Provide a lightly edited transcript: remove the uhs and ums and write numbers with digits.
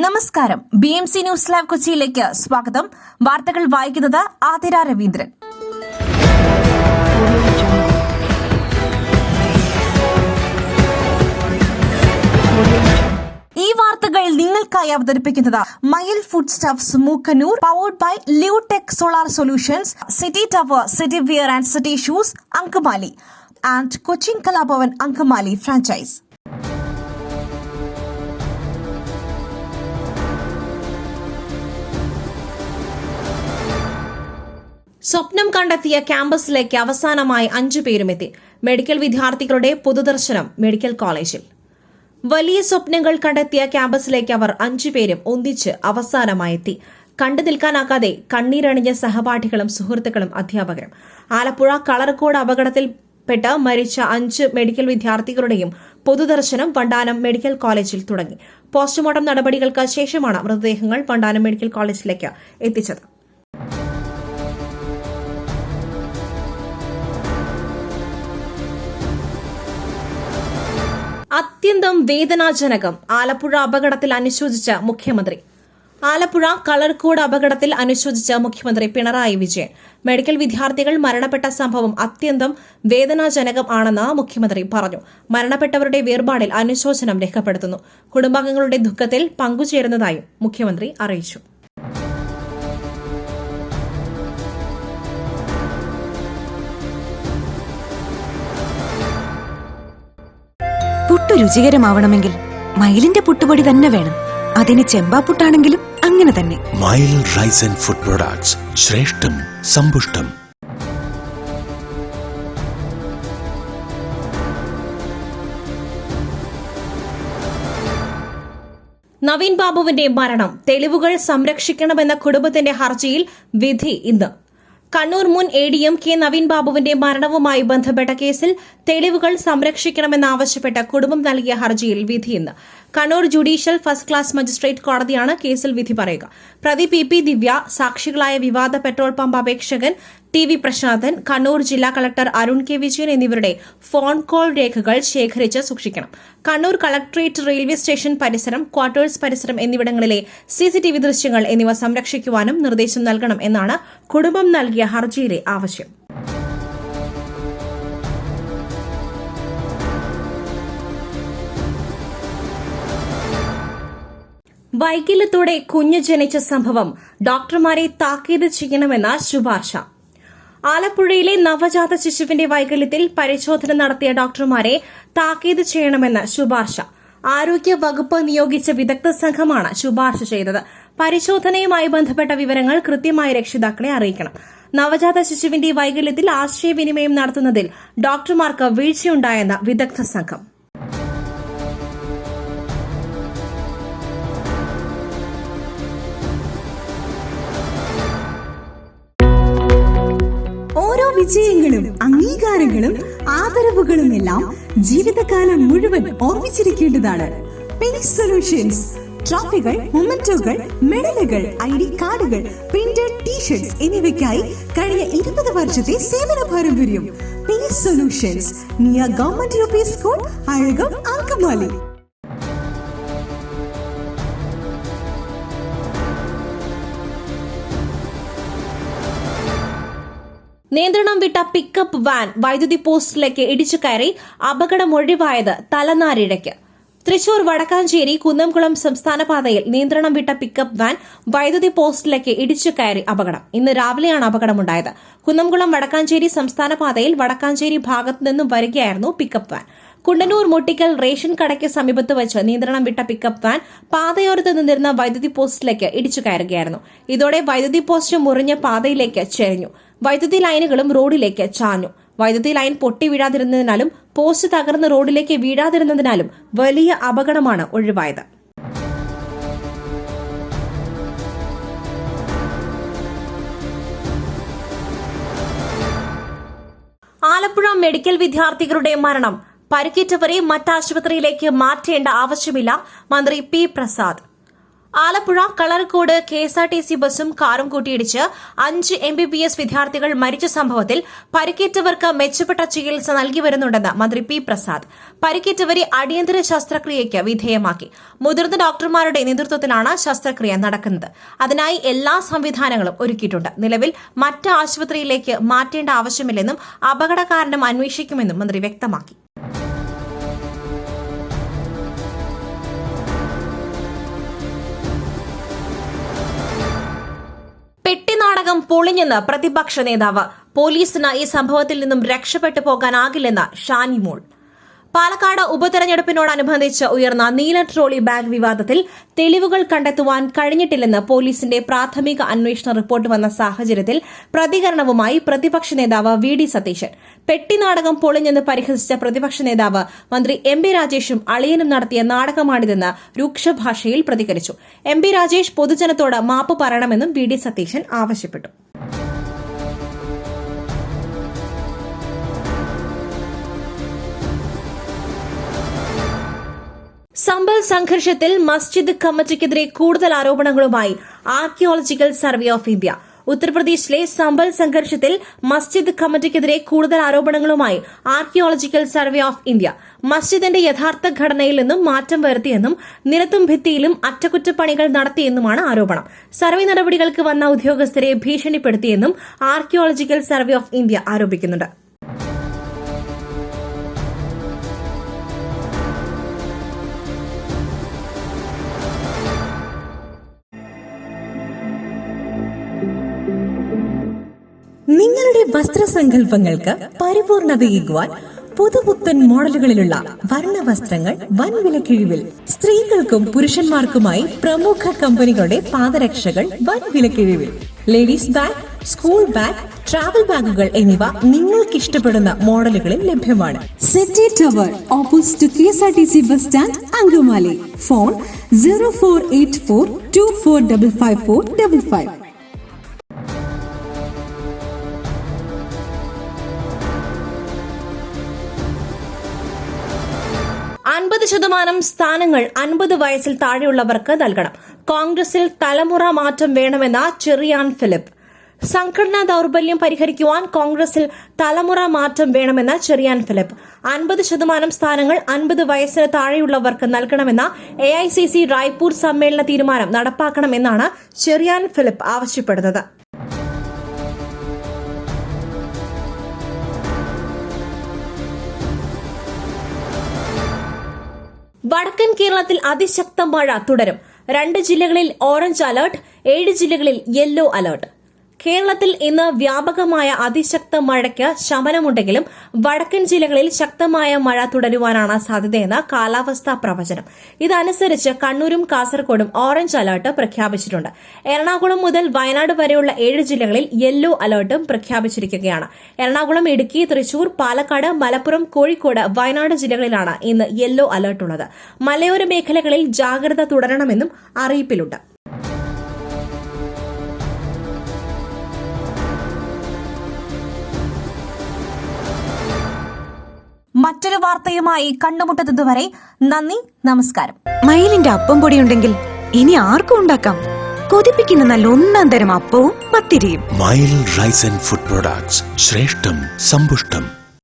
നമസ്കാരം. BMC news live കൊച്ചിയിലേക്ക് സ്വാഗതം. വാർത്തകൾ വായിക്കുന്നത് ആതിര രവീന്ദ്രൻ. ഈ വാർത്തകൾ നിങ്ങൾക്കായി അവതരിപ്പിക്കുന്നത് Mayil food stuffs Mookkannoor, powered by Leotech solar solutions, city tower, city wear and city shoes Angamaly and Cochin Kalabhavan Angamaly franchise. സ്വപ്നം കണ്ടെത്തിയ ക്യാമ്പസിലേക്ക് അവസാനമായി 5 പേരുമെത്തി. മെഡിക്കൽ വിദ്യാർത്ഥികളുടെ പൊതുദർശനം മെഡിക്കൽ കോളേജിൽ. വലിയ സ്വപ്നങ്ങൾ കണ്ടെത്തിയ ക്യാമ്പസിലേക്ക് അവർ 5 പേരും ഒന്നിച്ച് അവസാനമായി എത്തി. കണ്ടു നിൽക്കാനാകാതെ കണ്ണീരണിഞ്ഞ സഹപാഠികളും സുഹൃത്തുക്കളും അധ്യാപകരും. ആലപ്പുഴ കളർക്കോട് അപകടത്തിൽപ്പെട്ട് മരിച്ച 5 മെഡിക്കൽ വിദ്യാർത്ഥികളുടെയും പൊതുദർശനം വണ്ടാനം മെഡിക്കൽ കോളേജിൽ തുടങ്ങി. പോസ്റ്റ്മോർട്ടം നടപടികൾക്ക് ശേഷമാണ് മൃതദേഹങ്ങൾ വണ്ടാനം മെഡിക്കൽ കോളേജിലേക്ക് എത്തിച്ചത്. അത്യന്തം വേദനാജനകം. ആലപ്പുഴ അപകടത്തിൽ അനുശോചിച്ച മുഖ്യമന്ത്രി. ആലപ്പുഴ കളർക്കോട് അപകടത്തിൽ അനുശോചിച്ച മുഖ്യമന്ത്രി പിണറായി വിജയൻ. മെഡിക്കൽ വിദ്യാർത്ഥികൾ മരണപ്പെട്ട സംഭവം അത്യന്തം വേദനാജനകം ആണെന്ന് മുഖ്യമന്ത്രി പറഞ്ഞു. മരണപ്പെട്ടവരുടെ വേർപാടിൽ അനുശോചനം രേഖപ്പെടുത്തുന്നു. കുടുംബാംഗങ്ങളുടെ ദുഃഖത്തിൽ പങ്കുചേരുന്നതായും മുഖ്യമന്ത്രി അറിയിച്ചു. പുട്ട് രുചികരമാവണമെങ്കിൽ മയിലിന്റെ പുട്ടുപൊടി തന്നെ വേണം. അതിന് ചെമ്പാപ്പുട്ടാണെങ്കിലും അങ്ങനെ തന്നെ. മയിൽ റൈസ് ആൻഡ് ഫുഡ് പ്രൊഡക്ട്സ്, ശ്രേഷ്ഠം സമ്പുഷ്ടം. നവീൻ ബാബുവിന്റെ മരണം തെളിവുകൾ സംരക്ഷിക്കണമെന്ന കുടുംബത്തിന്റെ ഹർജിയിൽ വിധി ഇന്ന്. കണ്ണൂർ മുൻ ADM കെ നവീൻ ബാബുവിന്റെ മരണവുമായി ബന്ധപ്പെട്ട കേസിൽ തെളിവുകൾ സംരക്ഷിക്കണമെന്നാവശ്യപ്പെട്ട കുടുംബം നൽകിയ ഹർജിയിൽ വിധി ഇന്ന്. Kannur judicial first class magistrate കോടതിയാണ് കേസിൽ വിധി പറയുക. പ്രതി PP ദിവ്യ, സാക്ഷികളായ വിവാദ പെട്രോൾ പമ്പ് അപേക്ഷകൻ TV പ്രശാന്തൻ, കണ്ണൂർ ജില്ലാ കളക്ടർ അരുൺ K വിജയൻ എന്നിവരുടെ ഫോൺ കോൾ രേഖകൾ ശേഖരിച്ച് സൂക്ഷിക്കണം. കണ്ണൂർ കളക്ടറേറ്റ്, റെയിൽവേ സ്റ്റേഷൻ പരിസരം, ക്വാർട്ടേഴ്സ് പരിസരം എന്നിവിടങ്ങളിലെ CCTV ദൃശ്യങ്ങൾ എന്നിവ സംരക്ഷിക്കുവാനും നിർദ്ദേശം നൽകണം എന്നാണ് കുടുംബം നൽകിയ ഹർജിയിലെ ആവശ്യം. വൈകല്യത്തോടെ കുഞ്ഞ് ജനിച്ച സംഭവം ഡോക്ടർമാരെ താക്കീത് ചെയ്യണമെന്ന ശുപാർശ. ആലപ്പുഴയിലെ നവജാത ശിശുവിന്റെ വൈകല്യത്തിൽ പരിശോധന നടത്തിയ ഡോക്ടർമാരെ താക്കീത് ചെയ്യണമെന്ന് ശുപാർശ. ആരോഗ്യ വകുപ്പ് നിയോഗിച്ച വിദഗ്ധ സംഘമാണ് ശുപാർശ ചെയ്തത്. പരിശോധനയുമായി ബന്ധപ്പെട്ട വിവരങ്ങൾ കൃത്യമായി രക്ഷിതാക്കളെ അറിയിക്കണം. നവജാത ശിശുവിന്റെ വൈകല്യത്തിൽ ആശയവിനിമയം നടത്തുന്നതിൽ ഡോക്ടർമാർക്ക് വീഴ്ചയുണ്ടായെന്ന വിദഗ്ധ സംഘം. വിജയങ്ങളും അംഗീകാരങ്ങളും ആദരവുകളും എല്ലാം ജീവിതകാലം മുഴുവൻ ഓർമ്മിച്ചിരിക്കേണ്ടതാണ്. പെനി സൊല്യൂഷൻസ് ട്രോഫികൾ, മൊമെന്റോകൾ, മെഡലുകൾ, ID കാർഡുകൾ, പ്രിന്റഡ് ടീഷർട്സ് എന്നിവയ്ക്കായി കഴിഞ്ഞ 20 വർഷത്തെ സേവന പാരമ്പര്യം. Penny solutions, near government UP school, Azhakam, Angamaly. നിയന്ത്രണം വിട്ട പിക്കപ്പ് വാൻ വൈദ്യുതി പോസ്റ്റിലേക്ക് ഇടിച്ചു കയറി. അപകടമൊഴിവായത് തലനാരിഴയ്ക്ക്. തൃശൂർ വടക്കാഞ്ചേരി കുന്നംകുളം സംസ്ഥാന പാതയിൽ നിയന്ത്രണം വിട്ട പിക്കപ്പ് വാൻ വൈദ്യുതി പോസ്റ്റിലേക്ക് ഇടിച്ചു കയറി അപകടം. ഇന്ന് രാവിലെയാണ് അപകടമുണ്ടായത്. കുന്നംകുളം വടക്കാഞ്ചേരി സംസ്ഥാന പാതയിൽ വടക്കാഞ്ചേരി ഭാഗത്തു നിന്നും വരികയായിരുന്നു pickup van. Kundannoor Muttikkal ration കടയ്ക്ക് സമീപത്ത് വെച്ച് നിയന്ത്രണം വിട്ട പിക്കപ്പ് വാൻ പാതയോരത്ത് നിന്നിരുന്ന വൈദ്യുതി പോസ്റ്റിലേക്ക് ഇടിച്ചു കയറുകയായിരുന്നു. ഇതോടെ വൈദ്യുതി പോസ്റ്റ് മുറിഞ്ഞ പാതയിലേക്ക് ചെരിഞ്ഞു. വൈദ്യുതി ലൈനുകളും റോഡിലേക്ക് ചാഞ്ഞു. വൈദ്യുതി ലൈൻ പൊട്ടി വീഴാതിരുന്നതിനാലും പോസ്റ്റ് തകർന്ന് റോഡിലേക്ക് വീഴാതിരുന്നതിനാലും വലിയ അപകടമാണ് ഒഴിവായത്. ആലപ്പുഴ മെഡിക്കൽ വിദ്യാർത്ഥികളുടെ മരണം. പരിക്കേറ്റവരെ മറ്റാശുപത്രിയിലേക്ക് മാറ്റേണ്ട ആവശ്യമില്ല. മന്ത്രി P. പ്രസാദ്. ആലപ്പുഴ കളർക്കോട് KSRTC ബസും കാറും കൂട്ടിയിടിച്ച് 5 MBBS വിദ്യാർത്ഥികൾ മരിച്ച സംഭവത്തിൽ പരിക്കേറ്റവർക്ക് മെച്ചപ്പെട്ട ചികിത്സ നൽകി വരുന്നുണ്ടെന്ന് മന്ത്രി P. പ്രസാദ്. പരിക്കേറ്റവരെ അടിയന്തര ശസ്ത്രക്രിയയ്ക്ക് വിധേയമാക്കി. മുതിർന്ന ഡോക്ടർമാരുടെ നേതൃത്വത്തിലാണ് ശസ്ത്രക്രിയ നടക്കുന്നത്. അതിനായി എല്ലാ സംവിധാനങ്ങളും ഒരുക്കിയിട്ടുണ്ട്. നിലവിൽ മറ്റ് ആശുപത്രിയിലേക്ക് മാറ്റേണ്ട ആവശ്യമില്ലെന്നും അപകട കാരണം അന്വേഷിക്കുമെന്നും മന്ത്രി വ്യക്തമാക്കി. പെട്ടിനാടകം പൊളിഞ്ഞെന്ന് പ്രതിപക്ഷ നേതാവ്. പോലീസിന് ഈ സംഭവത്തിൽ നിന്നും രക്ഷപ്പെട്ടു പോകാനാകില്ലെന്ന് ഷാനിമോൾ. പാലക്കാട് ഉപതെരഞ്ഞെടുപ്പിനോടനുബന്ധിച്ച് ഉയർന്ന നീല ട്രോളി ബാഗ് വിവാദത്തിൽ തെളിവുകൾ കണ്ടെത്തുവാൻ കഴിഞ്ഞിട്ടില്ലെന്ന് പോലീസിന്റെ പ്രാഥമിക അന്വേഷണ റിപ്പോർട്ട് വന്ന സാഹചര്യത്തിൽ പ്രതികരണവുമായി പ്രതിപക്ഷ നേതാവ് VD സതീശൻ. പെട്ടിനാടകം പൊളിഞ്ഞെന്ന് പരിഹസിച്ച പ്രതിപക്ഷ നേതാവ് മന്ത്രി MB രാജേഷും അളിയനും നടത്തിയ നാടകമാണിതെന്ന് രൂക്ഷഭാഷയിൽ പ്രതികരിച്ചു. MB രാജേഷ് പൊതുജനത്തോട് മാപ്പ് പറയണമെന്നും VD സതീശൻ ആവശ്യപ്പെട്ടു. സമ്പൽ സംഘർഷത്തിൽ മസ്ജിദ് കമ്മിറ്റിക്കെതിരെ കൂടുതൽ ആരോപണങ്ങളുമായി ആർക്കിയോളജിക്കൽ സർവേ ഓഫ് ഇന്ത്യ. ഉത്തർപ്രദേശിലെ സമ്പൽ സംഘർഷത്തിൽ മസ്ജിദ് കമ്മിറ്റിക്കെതിരെ കൂടുതൽ ആരോപണങ്ങളുമായി ആർക്കിയോളജിക്കൽ സർവേ ഓഫ് ഇന്ത്യ. മസ്ജിദിന്റെ യഥാർത്ഥ ഘടനയിൽ നിന്നും മാറ്റം വരുത്തിയെന്നും നിലത്തും ഭിത്തിയിലും അറ്റകുറ്റപ്പണികൾ നടത്തിയെന്നുമാണ് ആരോപണം. സർവേ നടപടികൾക്ക് വന്ന ഉദ്യോഗസ്ഥരെ ഭീഷണിപ്പെടുത്തിയെന്നും ആർക്കിയോളജിക്കൽ സർവേ ഓഫ് ഇന്ത്യ ആരോപിക്കുന്നുണ്ട്. നിങ്ങളുടെ വസ്ത്രസങ്കല്പങ്ങൾക്ക് പരിപൂർണതയേകുവാൻ പുതുപുത്തൻ മോഡലുകളിലുള്ള വർണ്ണവസ്ത്രങ്ങൾ വൻ വിലക്കിഴിവിൽ. സ്ത്രീകൾക്കും പുരുഷന്മാർക്കുമായി പ്രമുഖ കമ്പനികളുടെ പാദരക്ഷകൾ വൻ വിലക്കിഴിവിൽ. Ladies bag, school bag, travel ബാഗുകൾ എന്നിവ നിങ്ങൾക്കിഷ്ടപ്പെടുന്ന മോഡലുകളിൽ ലഭ്യമാണ്. സെറ്റി tower opposite KSRTC bus stand, Angamaly. Phone 0484245555. 50% സ്ഥാനങ്ങൾ 50 വയസ്സിൽ താഴെയുള്ളവർക്ക് നൽകണം. കോൺഗ്രസിൽ തലമുറ മാറ്റം വേണമെന്ന ചെറിയാൻ ഫിലിപ്പ്. സംഘടനാ ദൌർബല്യം പരിഹരിക്കുവാൻ കോൺഗ്രസിൽ തലമുറ മാറ്റം വേണമെന്ന ചെറിയാൻ ഫിലിപ്പ്. 50% സ്ഥാനങ്ങൾ 50 വയസ്സിന് താഴെയുള്ളവർക്ക് നൽകണമെന്ന AICC റായ്പൂർ സമ്മേളന തീരുമാനം നടപ്പാക്കണമെന്നാണ് ചെറിയാൻ ഫിലിപ്പ് ആവശ്യപ്പെടുന്നത്. വടക്കൻ കേരളത്തിൽ അതിശക്ത മഴ തുടരും. 2 ജില്ലകളിൽ ഓറഞ്ച് അലർട്ട്, 7 ജില്ലകളിൽ യെല്ലോ അലർട്ട്. കേരളത്തിൽ ഇന്ന് വ്യാപകമായ അതിശക്ത മഴയ്ക്ക് ശമനമുണ്ടെങ്കിലും വടക്കൻ ജില്ലകളിൽ ശക്തമായ മഴ തുടരുവാനാണ് സാധ്യതയെന്ന് കാലാവസ്ഥാ പ്രവചനം. ഇതനുസരിച്ച് കണ്ണൂരും കാസർകോടും ഓറഞ്ച് അലർട്ട് പ്രഖ്യാപിച്ചിട്ടുണ്ട്. എറണാകുളം മുതൽ വയനാട് വരെയുള്ള 7 ജില്ലകളിൽ യെല്ലോ അലർട്ടും പ്രഖ്യാപിച്ചിരിക്കുകയാണ്. എറണാകുളം, ഇടുക്കി, തൃശൂർ, പാലക്കാട്, മലപ്പുറം, കോഴിക്കോട്, വയനാട് ജില്ലകളിലാണ് ഇന്ന് യെല്ലോ അലർട്ടുള്ളത്. മലയോര മേഖലകളിൽ ജാഗ്രത തുടരണമെന്നും അറിയിപ്പിലുണ്ട്. മറ്റൊരു വാർത്തയുമായി കണ്ടുമുട്ടുന്നതുവരെ നന്ദി, നമസ്കാരം. മയിലിന്റെ അപ്പം പൊടിയുണ്ടെങ്കിൽ ഇനി ആർക്കും ഉണ്ടാക്കാം. കൊതിപ്പിക്കുന്ന നല്ല ഒന്നാം തരം അപ്പവും പത്തിരിയും. മയിൽ റൈസ് ആൻഡ് ഫുഡ് പ്രൊഡക്ട്സ്. ശ്രേഷ്ഠം, സമ്പുഷ്ടം.